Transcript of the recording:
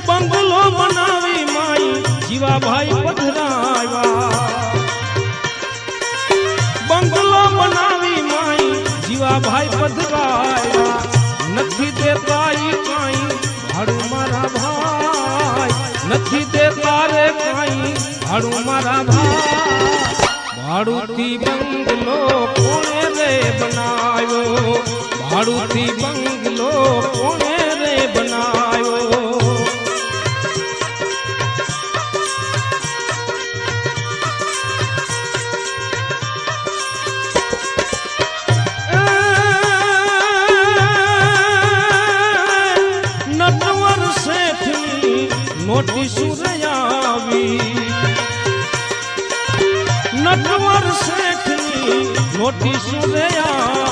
બંગલો બનાવી માઈ જીવાભાઈ પધરાવ્યા બંગલો બનાવી માઈ જીવાભાઈ પધરાવ્યા નથી દેતા ઈ કાઈ ભાડું મારા ભાઈ નથી દેતા રે કાઈ ભાડું મારા ભાઈ ભાડુથી બંગલો કોણે રે બનાવ્યો ભાડુથી બંગલો કોણે રે બનાવ્યો નટવર શેઠની નોટિસ આવી નટવર શેઠની નોટિસ આવી